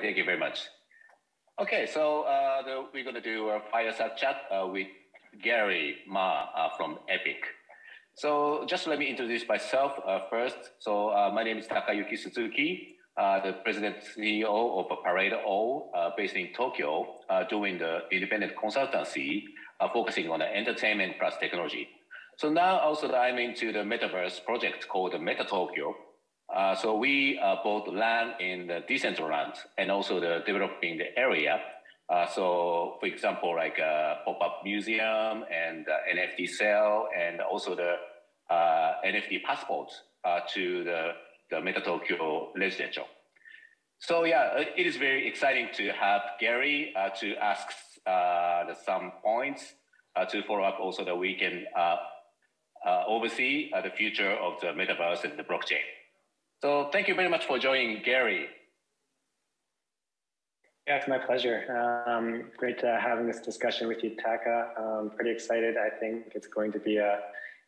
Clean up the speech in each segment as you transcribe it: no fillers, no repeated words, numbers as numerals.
Thank you very much. Okay, so we're going to do a fireside chat with Gary Ma from Epik. So just let me introduce myself first. So my name is Takayuki Suzuki, the President CEO of ParadeAll based in Tokyo, doing the independent consultancy focusing on the entertainment plus technology. So now also I'm into the Metaverse project called the Meta Tokyo. So we both land in the decentralized and also the developing the area. So for example, like a pop-up museum and NFT sale and also the NFT passports to the Meta Tokyo residential. So yeah, it is very exciting to have Gary to ask some points to follow up also that we can oversee the future of the Metaverse and the blockchain. So thank you very much for joining, Gary. Yeah, it's my pleasure. Great having this discussion with you, Taka. I'm pretty excited. I think it's going to be a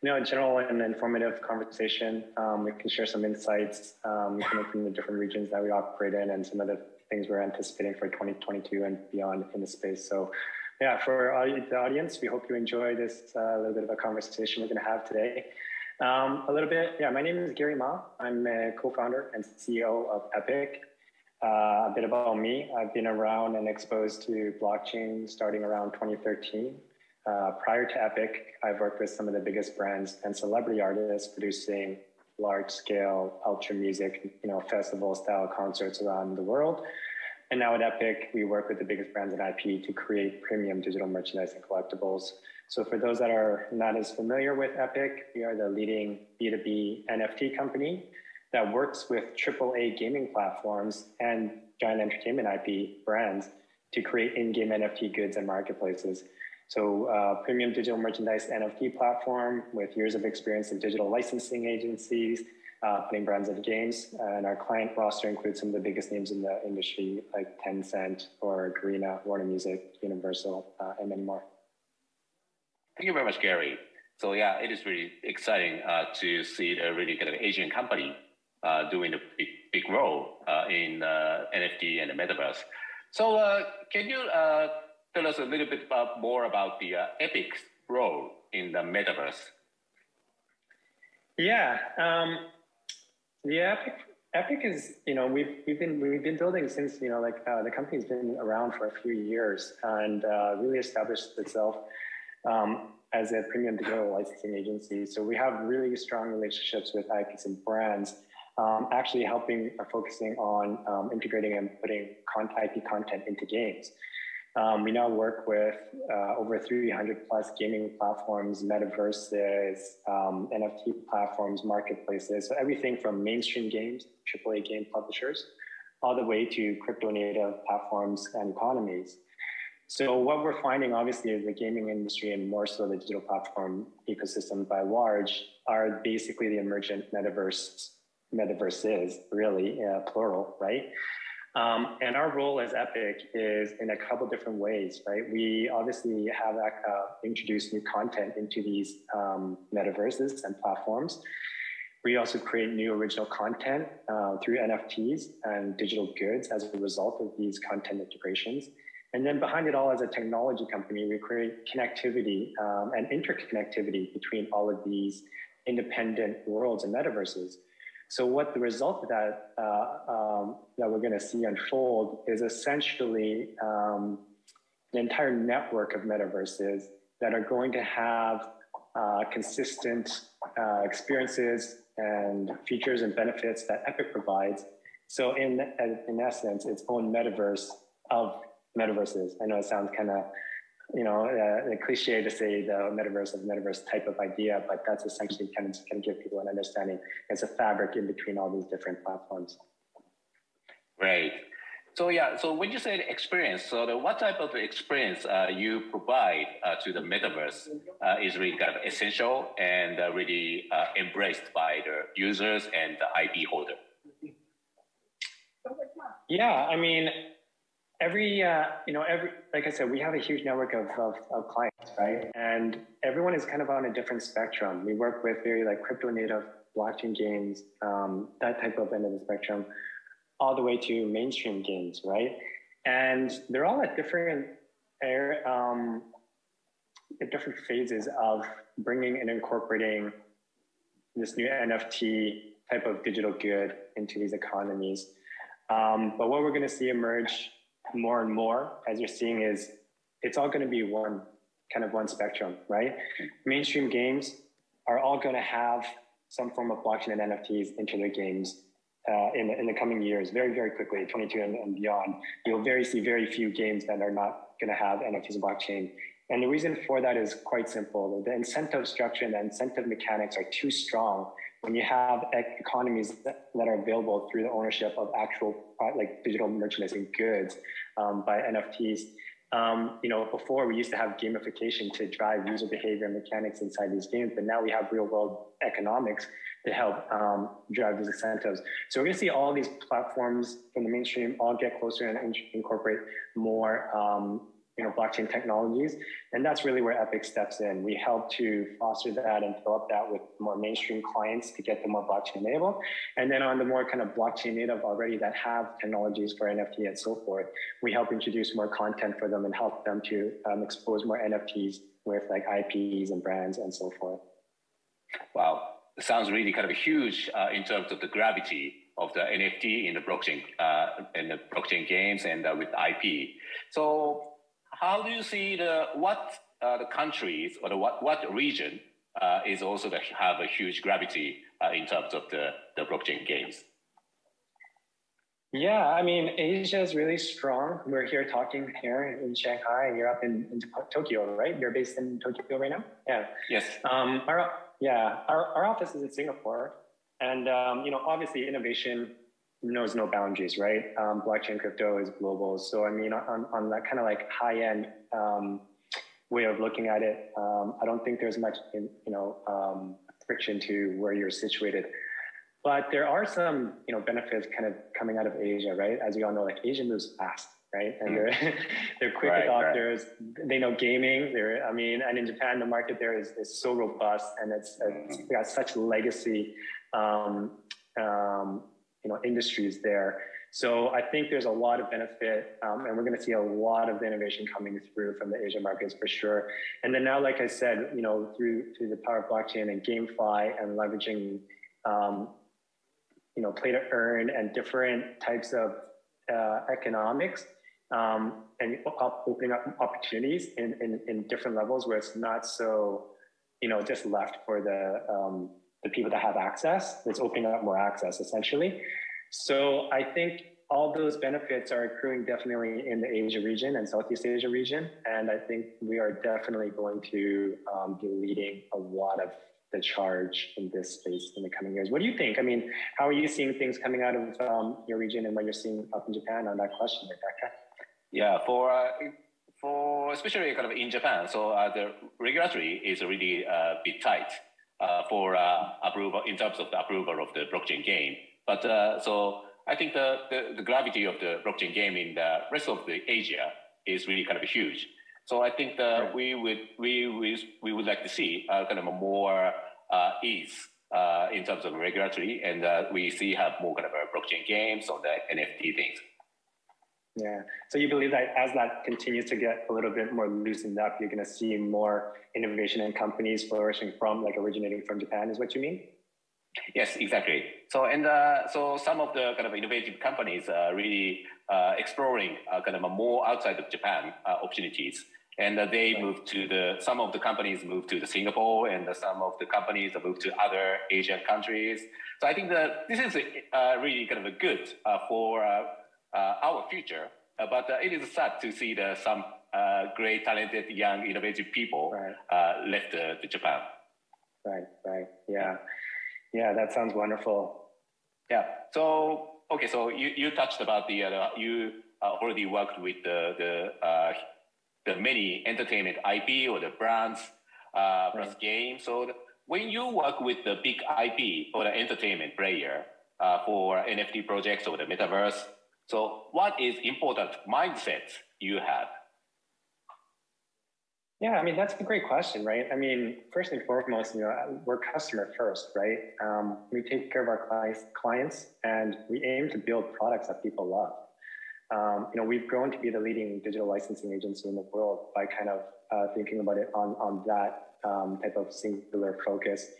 general and informative conversation. We can share some insights coming from the different regions that we operate in and some of the things we're anticipating for 2022 and beyond in the space. So yeah, for the audience, we hope you enjoy this little bit of a conversation we're going to have today. A little bit, yeah, my name is Gary Ma. I'm a co-founder and CEO of Epik. A bit about me, I've been around and exposed to blockchain starting around 2013. Prior to Epik, I've worked with some of the biggest brands and celebrity artists producing large-scale ultra music, festival-style concerts around the world. And now at Epik, we work with the biggest brands in IP to create premium digital merchandise and collectibles. So for those that are not as familiar with Epik, we are the leading B2B NFT company that works with AAA gaming platforms and giant entertainment IP brands to create in-game NFT goods and marketplaces. So premium digital merchandise NFT platform with years of experience in digital licensing agencies, putting brands in games. And our client roster includes some of the biggest names in the industry like Tencent or Garena, Warner Music, Universal, and many more. Thank you very much, Gary. So yeah, it is really exciting to see a really kind of Asian company doing a big role in NFT and the Metaverse. So can you tell us a little bit more about the Epik's role in the Metaverse? Yeah, the Epik is, we've been building since, the company's been around for a few years and really established itself as a premium digital licensing agency. So we have really strong relationships with IPs and brands, actually focusing on integrating and putting IP content into games. We now work with over 300 plus gaming platforms, metaverses, NFT platforms, marketplaces. So everything from mainstream games, AAA game publishers, all the way to crypto native platforms and economies. So what we're finding, obviously, is the gaming industry and more so the digital platform ecosystem by large are basically the emergent metaverses, really, plural, right? And our role as Epik is in a couple different ways, right? We obviously have introduced new content into these metaverses and platforms. We also create new original content through NFTs and digital goods as a result of these content integrations. And then behind it all, as a technology company, we create connectivity and interconnectivity between all of these independent worlds and metaverses. So what the result of that that we're going to see unfold is essentially an entire network of metaverses that are going to have consistent experiences and features and benefits that Epik provides. So in essence, its own metaverse of metaverses. I know it sounds kind of, a cliche to say the metaverse type of idea, but that's essentially kind of give people an understanding. It's a fabric in between all these different platforms. Right. So yeah, so when you say experience, so what type of experience you provide to the Metaverse is really kind of essential and really embraced by the users and the IP holder? Yeah, I mean, like I said, we have a huge network of clients, right? And everyone is kind of on a different spectrum. We work with very like crypto native blockchain games, that type of end of the spectrum. all the way to mainstream games, right? And they're all at different phases of bringing and incorporating this new NFT type of digital good into these economies. But what we're going to see emerge more and more, as you're seeing, is it's all going to be one spectrum, right? Mainstream games are all going to have some form of blockchain and NFTs into their games in the coming years, very, very quickly, 22 and beyond. You'll see very few games that are not going to have NFTs and blockchain. And the reason for that is quite simple. The incentive structure and the incentive mechanics are too strong when you have economies that are available through the ownership of actual like digital merchandising goods by NFTs. Before we used to have gamification to drive user behavior and mechanics inside these games, but now we have real world economics to help drive these incentives. So we're gonna see all these platforms from the mainstream all get closer and incorporate more blockchain technologies. And that's really where Epik steps in. We help to foster that and develop that with more mainstream clients to get them more blockchain enabled. And then on the more kind of blockchain native already that have technologies for NFT and so forth, we help introduce more content for them and help them to expose more NFTs with like IPs and brands and so forth. Wow, it sounds really kind of huge in terms of the gravity of the NFT in the blockchain games and with IP. So how do you see the countries or what region is also to have a huge gravity in terms of the blockchain games? Yeah, I mean, Asia is really strong. We're here talking here in Shanghai, and you're up in Tokyo, right? You're based in Tokyo right now? Yeah. Yes. Our office is in Singapore, and obviously innovation knows no boundaries, right? Blockchain crypto is global. So I mean, on that kind of like high end way of looking at it, I don't think there's much friction to where you're situated. But there are some benefits kind of coming out of Asia, right? As we all know, like Asia moves fast, right? And they're quick adopters. Right. They know gaming. And in Japan, the market there is so robust, and it's got such legacy. Industries there. So I think there's a lot of benefit, and we're going to see a lot of innovation coming through from the Asian markets for sure. And then now, like I said, through the power of blockchain and GameFi and leveraging, play to earn and different types of economics, and opening up opportunities in different levels where it's not so, just left for the people that have access. It's opening up more access essentially. So I think all those benefits are accruing definitely in the Asia region and Southeast Asia region. And I think we are definitely going to be leading a lot of the charge in this space in the coming years. What do you think? I mean, how are you seeing things coming out of your region and what you're seeing up in Japan on that question, Rebecca? Yeah, for especially kind of in Japan, so the regulatory is really a bit tight for approval in terms of the approval of the blockchain game. But so I think the gravity of the blockchain game in the rest of the Asia is really kind of huge. So I think we would like to see kind of a more ease in terms of regulatory, and we have more kind of blockchain games or the NFT things. Yeah. So you believe that as that continues to get a little bit more loosened up, you're going to see more innovation and companies flourishing originating from Japan, is what you mean? Yes, exactly. So so some of the kind of innovative companies are really exploring kind of a more outside of Japan opportunities, and they move to some of the companies move to the Singapore, and some of the companies move to other Asian countries. So I think that this is really kind of a good for our future, but it is sad to see some great, talented, young, innovative people left to Japan. Right. Yeah, that sounds wonderful. Yeah. So okay, so you touched about you already worked with the many entertainment IP or the brands plus games. So when you work with the big IP or the entertainment player for NFT projects or the Metaverse, so what is important mindset you have? Yeah, I mean, that's a great question, right? I mean, first and foremost, we're customer first, right? We take care of our clients and we aim to build products that people love. We've grown to be the leading digital licensing agency in the world by kind of thinking about it on that type of singular focus.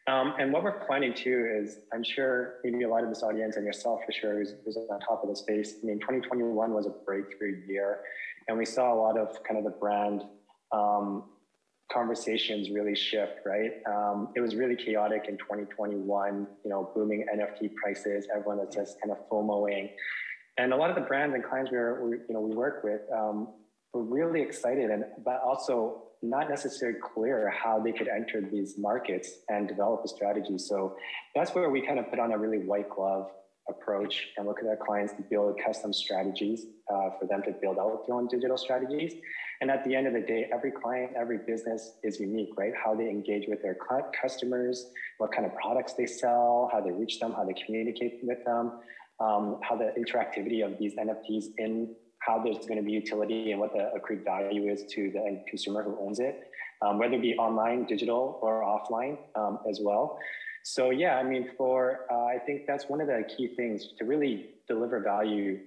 And what we're finding too is, I'm sure maybe a lot of this audience and yourself for sure who's on top of the space. I mean, 2021 was a breakthrough year, and we saw a lot of kind of the brand conversations really shift, right? It was really chaotic in 2021, booming NFT prices, everyone that's just kind of FOMOing. And a lot of the brands and clients we work with were really excited, but also not necessarily clear how they could enter these markets and develop a strategy. So that's where we kind of put on a really white glove approach and work with our clients to build custom strategies for them to build out their own digital strategies. And at the end of the day, every client, every business is unique, right? How they engage with their customers, what kind of products they sell, how they reach them, how they communicate with them, how the interactivity of these NFTs in how there's going to be utility and what the accrued value is to the end consumer who owns it, whether it be online, digital, or offline as well. So yeah, I mean, I think that's one of the key things to really deliver value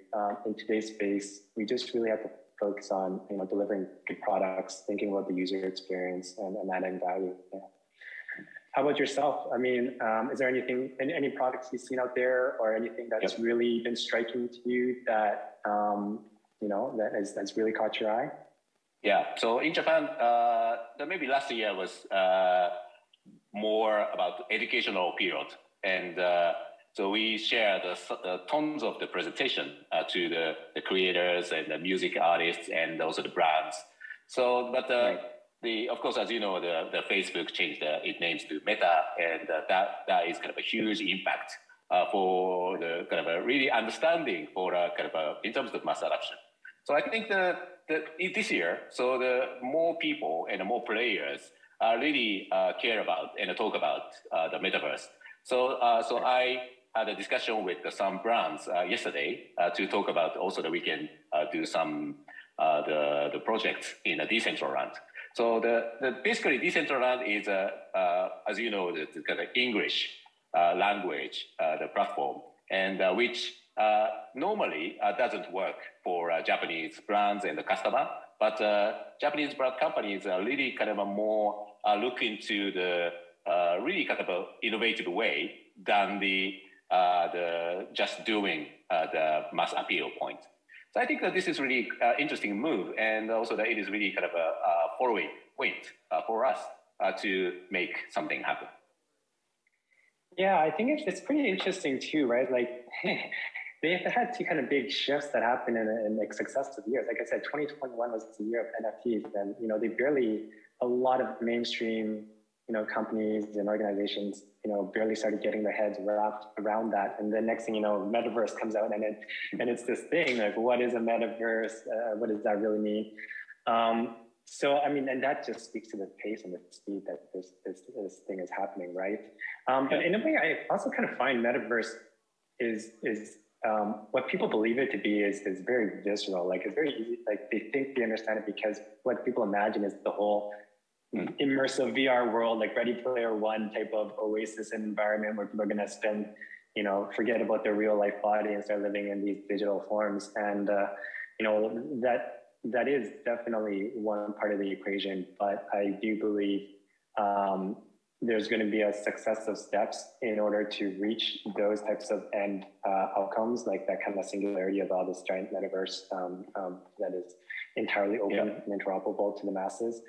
in today's space. We just really have to focus on delivering good products, thinking about the user experience and adding value. Yeah. How about yourself? I mean, is there any products you've seen out there or anything that's really been striking to you that that's really caught your eye? Yeah. So in Japan, maybe last year was more about educational period, and so we shared tons of the presentation to the creators and the music artists and also the brands. So, but of course, as you know, the Facebook changed its names to Meta, and that is kind of a huge impact for the kind of a really understanding for kind of in terms of mass adoption. So I think this year, so the more people and the more players really care about and talk about the metaverse. So I had a discussion with some brands yesterday to talk about also that we can do some the projects in a Decentraland. So basically Decentraland is as you know, the kind of English language, the platform, and which normally doesn't work for Japanese brands and the customer, but Japanese brand companies are really kind of a more looking to the really kind of a innovative way than the just doing the mass appeal point. So I think that this is really interesting move, and also that it is really kind of a following wind for us to make something happen. Yeah, I think it's pretty interesting too, right? Like they've had two kind of big shifts that happened in like successive years. Like I said, 2021 was the year of NFTs, and a lot of mainstream companies and organizations barely started getting their heads wrapped around that. And then next thing you know, Metaverse comes out, and it's this thing like, what is a Metaverse? What does that really mean? So I mean, and that just speaks to the pace and the speed that this thing is happening, right? But in a way, I also kind of find Metaverse is what people believe it to be is very visceral. Like it's very easy. Like they think they understand it because what people imagine is the whole immersive VR world, like Ready Player One type of oasis environment where people are going to spend, forget about their real life body and start living in these digital forms. And that is definitely one part of the equation. But I do believe there's going to be a success of steps in order to reach those types of end outcomes, like that kind of singularity of this giant metaverse that is entirely open and interoperable to the masses.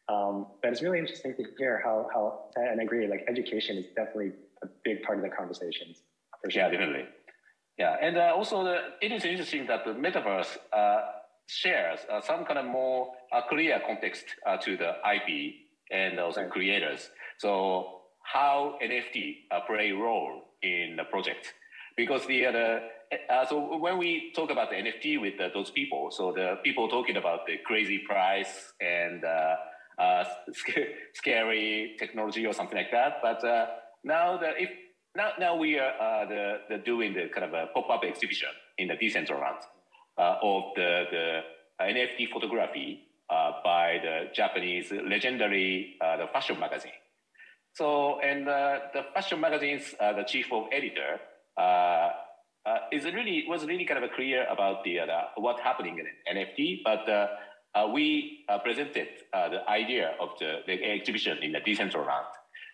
But it's really interesting to hear how, and I agree, like education is definitely a big part of the conversations. For sure. Yeah, definitely. Yeah, and also it is interesting that the metaverse shares some kind of more clear context to the IP and also creators. So how NFT play a role in the project? Because so when we talk about the NFT with those people, so the people talking about the crazy price and scary technology or something like that. But now we are doing the kind of a pop-up exhibition in the Decentraland of the NFT photography by the Japanese legendary the fashion magazine. So, and the fashion magazine's the chief of editor was really kind of clear about the what's happening in NFT, but we presented the idea of the exhibition in a Decentraland.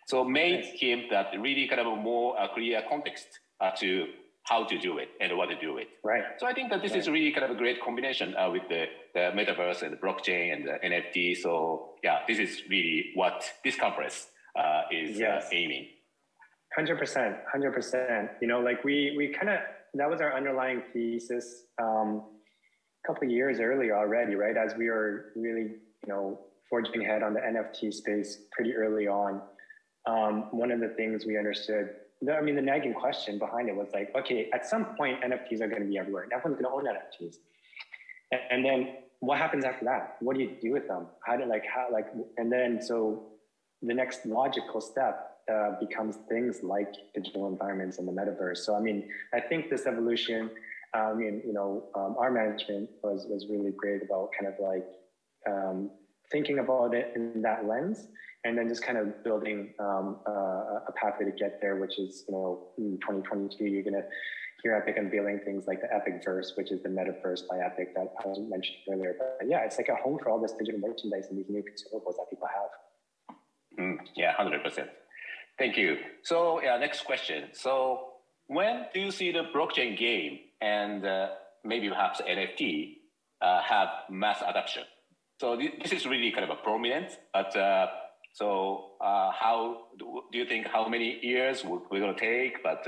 So made him that really kind of a more clear context to how to do it and what to do it. Right. So I think that this is really kind of a great combination with the metaverse and the blockchain and the NFT. So yeah, this is really what this conference is aiming. 100%, 100%. You know, like we kind of, that was our underlying thesis a couple of years earlier already, right? As we were really, you know, forging ahead on the NFT space pretty early on. One of the things we understood, I mean, the nagging question behind it was like, okay, at some point NFTs are going to be everywhere. And everyone's going to own NFTs. And then what happens after that? What do you do with them? And then so the next logical step becomes things like digital environments and the metaverse. So, I mean, I think this evolution, our management was really great about kind of like thinking about it in that lens, and then just kind of building a pathway to get there, which is, you know, in 2022, you're going to hear Epik unveiling things like the Epikverse, which is the Metaverse by Epik that I mentioned earlier. But yeah, it's like a home for all this digital merchandise and these new consumables that people have. Yeah, 100%. Thank you. So yeah, next question. So when do you see the blockchain game and maybe perhaps NFT have mass adoption? So this is really kind of a prominent, but how do you think how many years we're going to take, but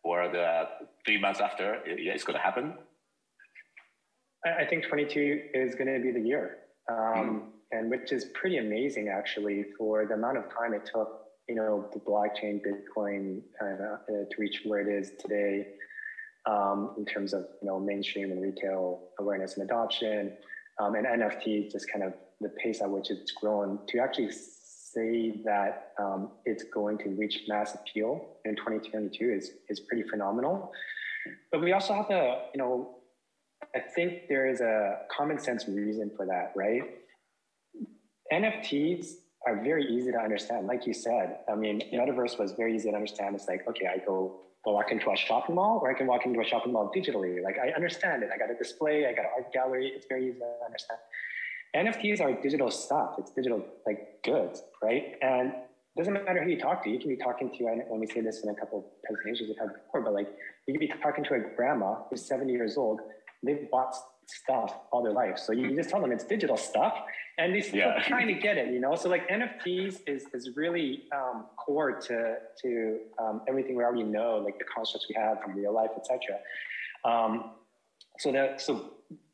or the 3 months after it's going to happen? I think 22 is going to be the year, and which is pretty amazing actually for the amount of time it took, you know, the blockchain, Bitcoin to reach where it is today in terms of, you know, mainstream and retail awareness and adoption, and NFT, just kind of the pace at which it's grown to actually say that it's going to reach mass appeal in 2022 is pretty phenomenal. But we also have to, you know, I think there is a common sense reason for that, right? NFTs are very easy to understand. Like you said, I mean, Metaverse was very easy to understand. It's like, okay, I walk into a shopping mall, or I can walk into a shopping mall digitally. Like, I understand it. I got a display, I got an art gallery. It's very easy to understand. NFTs are digital stuff. It's digital, like, goods, right? And it doesn't matter who you talk to. You can be talking to, when we say this in a couple of presentations we've had before, but like, you can be talking to a grandma who's 70 years old. They've bought stuff all their life. So you just tell them it's digital stuff, and they still kind of get it, you know? So like NFTs is really core to everything we already know, like the constructs we have from real life, etc. So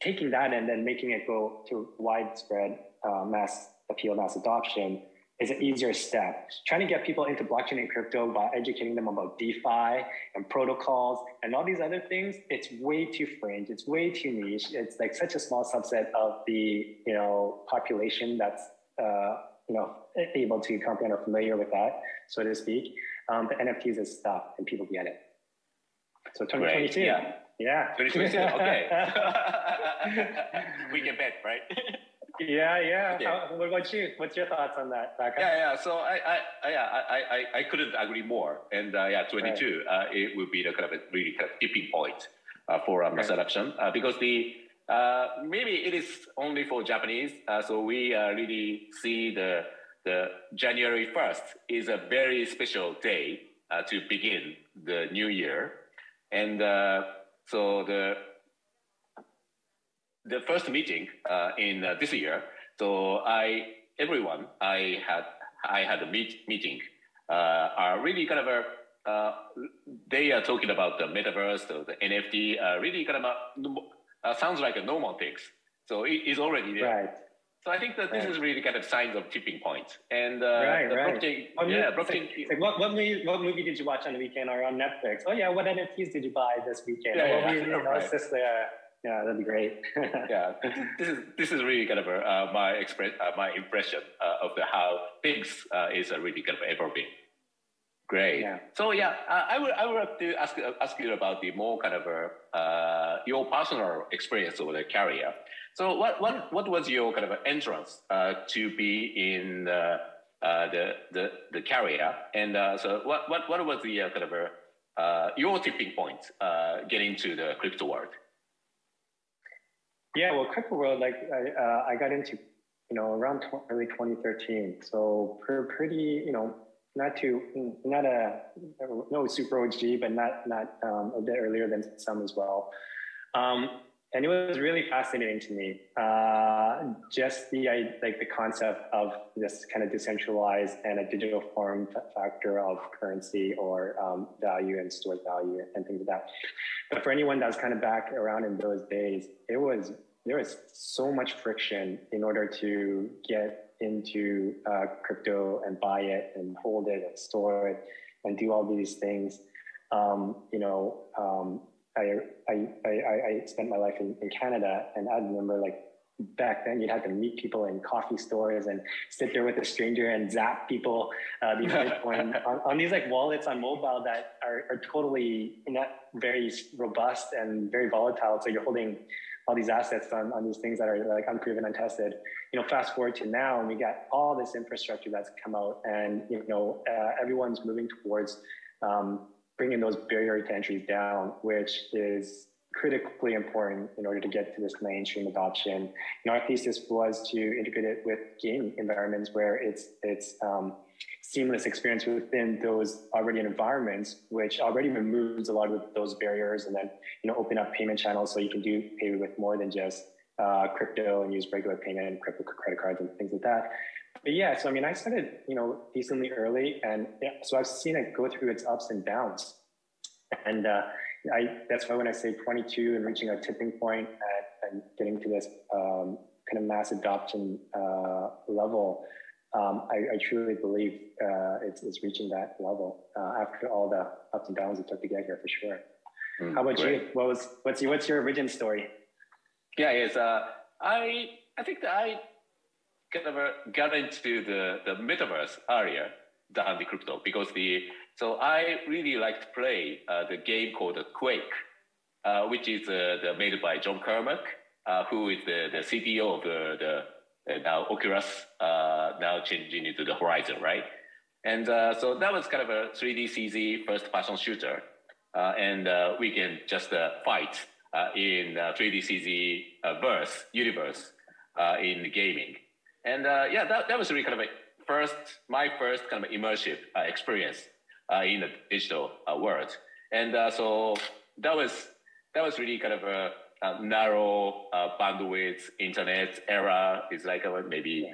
taking that and then making it go to widespread mass appeal, mass adoption is an easier step. Trying to get people into blockchain and crypto by educating them about DeFi and protocols and all these other things, it's way too fringe. It's way too niche. It's like such a small subset of the, you know, population that's, you know, able to comprehend or familiar with that, so to speak. The NFTs is stuff and people get it. So 2022. Right. Yeah. 2022. Okay. We can bet, right? Yeah. Okay. What about you? What's your thoughts on that, Taka? Yeah. So I couldn't agree more. And 22, it will be the kind of a really kind of tipping point for mass adoption because maybe it is only for Japanese. So we really see the January 1st is a very special day to begin the new year, and so the first meeting in this year, so I had a meeting are really kind of they are talking about the metaverse, the NFT, really kind of sounds like a normal things. So it is already there. Right. So I think that this is really kind of signs of tipping point. And blockchain, blockchain. Like what movie did you watch on the weekend or on Netflix? Oh yeah, what NFTs did you buy this weekend? It's just yeah, that'd be great. Yeah, this is really kind of my impression of how things is really kind of evolving. Great. Yeah. So yeah, I would like to ask you about the more kind of your personal experience over the career. So what was your kind of entrance to be in the career, and so what was the kind of your tipping point getting to the crypto world? Yeah, well, crypto world, like I got into, around early 2013. So pretty, no super OG, but not a bit earlier than some as well. And it was really fascinating to me. Just the concept of this kind of decentralized and a digital form factor of currency or value and stored value and things like that. But for anyone that's kind of back around in those days, there was so much friction in order to get into crypto and buy it and hold it and store it and do all these things. I spent my life in Canada, and I remember like back then you had to meet people in coffee stores and sit there with a stranger and zap people these Bitcoin on these like wallets on mobile that are totally not very robust and very volatile. So you're holding all these assets on these things that are like unproven, untested. Fast forward to now, and we got all this infrastructure that's come out, and everyone's moving towards bringing those barrier to entries down, which is critically important in order to get to this mainstream adoption. Our thesis was to integrate it with game environments where it's seamless experience within those already environments, which already removes a lot of those barriers, and then open up payment channels so you can pay with more than just crypto and use regular payment and crypto credit cards and things like that. But yeah, so I started decently early, and so I've seen it go through its ups and downs, and that's why when I say 22 and reaching a tipping point and getting to this kind of mass adoption level, I truly believe it's reaching that level after all the ups and downs it took to get here, for sure. How about great. you? What's your origin story? Yeah, yes. I think that I kind of got into the metaverse area than the crypto, because so I really like to play the game called Quake, which is made by John Carmack, who is the CTO of the now Oculus, now changing into the Horizon, right? And so that was kind of a 3D CZ first-person shooter, and we can just fight in 3D CZ universe in gaming. And yeah, that was really kind of my first kind of immersive experience in the digital world. And so that was really kind of a narrow bandwidth internet era. It's like maybe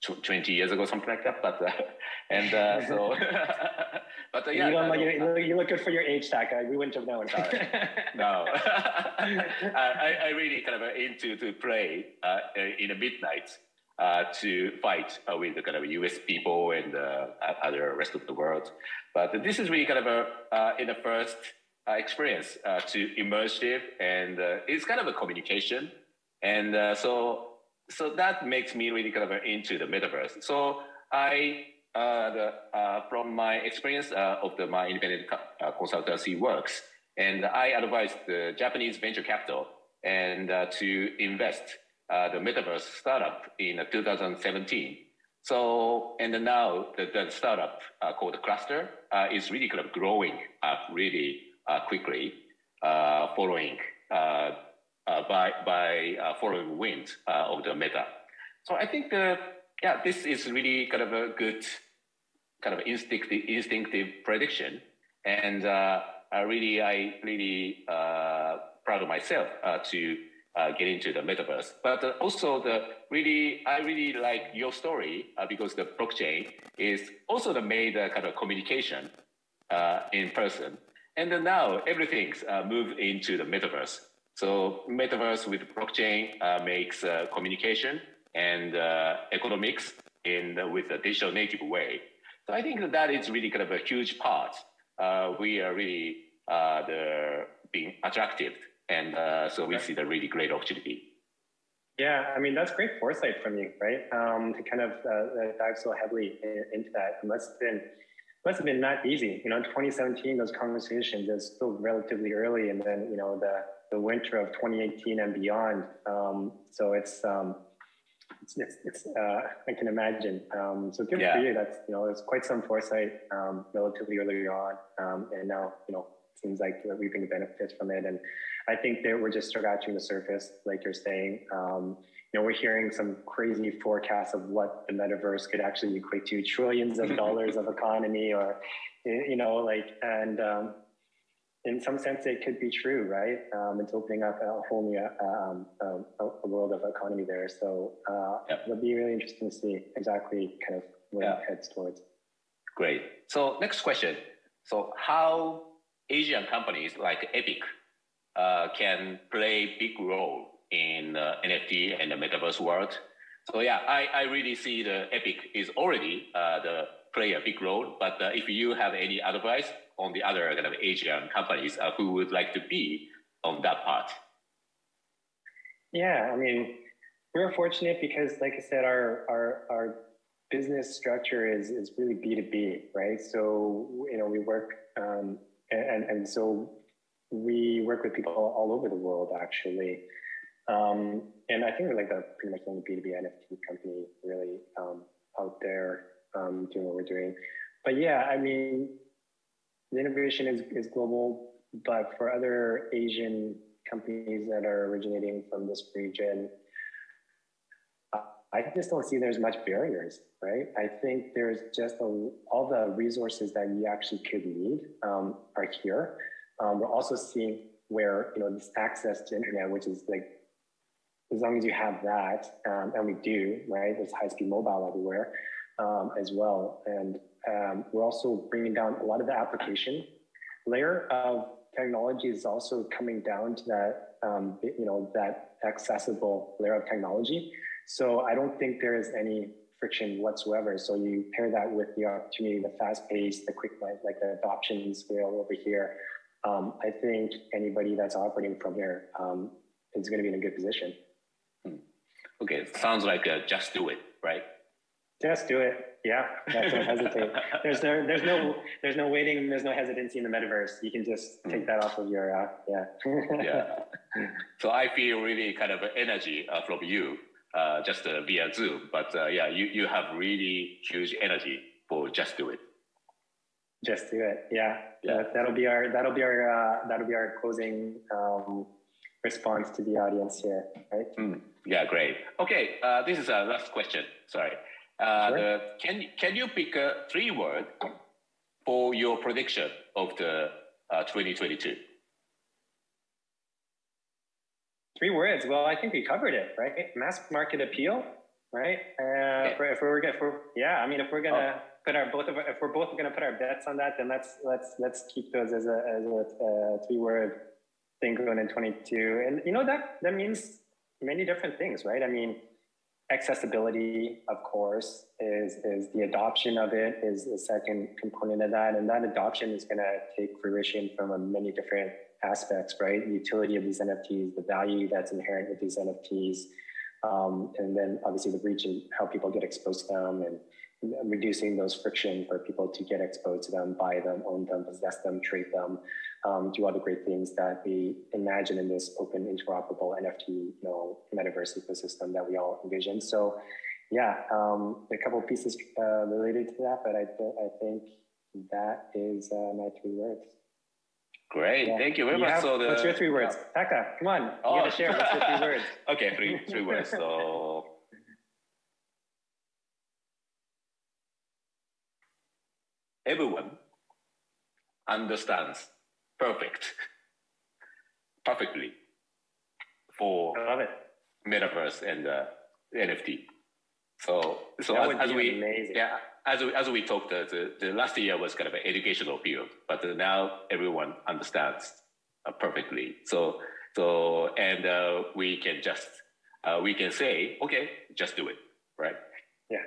20 years ago, something like that. But so, but yeah, you look good for your age, Taka. We wouldn't have known. No, I really kind of into to play in the midnight. To fight with the kind of US people and other rest of the world. But this is really kind of in the first experience to immersive, and it's kind of a communication. And so that makes me really kind of into the metaverse. So from my experience of my independent consultancy works, and I advised the Japanese venture capital and to invest the metaverse startup in 2017. So, and now the startup called Cluster is really kind of growing up really quickly, following following wind of the meta. So I think this is really kind of a good kind of instinctive prediction, and I really proud of myself to get into the metaverse. But also I really like your story because the blockchain is also the made kind of communication in person. And then now everything's moved into the metaverse. So metaverse with blockchain makes communication and economics with a digital native way. So I think that is really kind of a huge part. We are really being attractive. And so we see the really great opportunity. Yeah, that's great foresight from you, right? To kind of dive so heavily into that. And that's been must have been not easy. 2017, those conversations is still relatively early, and then the winter of 2018 and beyond. So it's I can imagine. So good for you. That's it's quite some foresight relatively early on, and now it seems like we're reaping the benefits from it. And I think that we're just scratching the surface, like you're saying. We're hearing some crazy forecasts of what the metaverse could actually equate to, trillions of dollars of economy, or and in some sense it could be true, right? It's opening up a whole new a world of economy there. So it'll be really interesting to see exactly kind of where it heads towards. Great. So next question. So how Asian companies like Epik can play big role in NFT and the metaverse world? So I really see the Epik is already play a big role, but if you have any advice on the other kind of Asian companies who would like to be on that part? Yeah, I mean, we're fortunate because, like I said, our business structure is really B2B, right? So we work and so we work with people all over the world, actually. And I think we're like pretty much the only B2B NFT company really out there doing what we're doing. But yeah, I mean, the innovation is global, but for other Asian companies that are originating from this region, I just don't see there's much barriers, right? I think there's just all the resources that you actually could need are here. We're also seeing where this access to internet, which is like, as long as you have that, and we do, right? There's high-speed mobile everywhere as well. And we're also bringing down a lot of the application layer of technology is also coming down to that, that accessible layer of technology. So I don't think there is any friction whatsoever. So you pair that with the opportunity, the fast pace, the quick, like the adoption scale over here. I think anybody that's operating from here is going to be in a good position. Okay, sounds like just do it, right? Just do it. Yeah, don't hesitate. There's no waiting. There's no hesitancy in the metaverse. You can just take that off of your yeah. So I feel really kind of energy from you just via Zoom, but you have really huge energy for just do it. Just do it. Yeah. That'll be our closing response to the audience here, right? Yeah, great. Okay, this is our last question. Sorry. Sure. Can you pick 3 words for your prediction of the 2022? 3 words. Well, I think we covered it, right? Mass market appeal, right? If we're gonna if we're both gonna put our bets on that, then let's keep those as a 3-word thing going in 22. And that means many different things, right? I mean, accessibility, of course, is the adoption of it is the second component of that. And that adoption is going to take fruition from many different aspects, right? The utility of these NFTs, the value that's inherent with these NFTs, and then obviously the reach and how people get exposed to them, and reducing those friction for people to get exposed to them, buy them, own them, possess them, trade them, do all the great things that we imagine in this open, interoperable NFT, metaverse ecosystem that we all envision. So, yeah, a couple of pieces related to that, but I think that is my 3 words. Great, thank you very much. So what's your 3 words? Taka, come on, you gotta share. What's your 3 words? Okay, 3 words. So. Everyone understands perfectly for metaverse and NFT. So as we talked, the last year was kind of an educational period, but now everyone understands perfectly. So we can just we can say, okay, just do it, right? Yeah,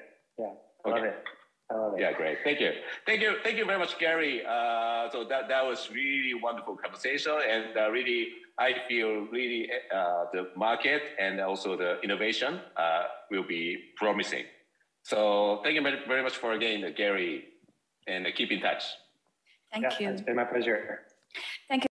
I love it. Yeah, great. Thank you very much, Gary. So that was really wonderful conversation, and really I feel really the market and also the innovation will be promising. So thank you very much for again, Gary. and keep in touch. Thank you. It's been my pleasure. Thank you.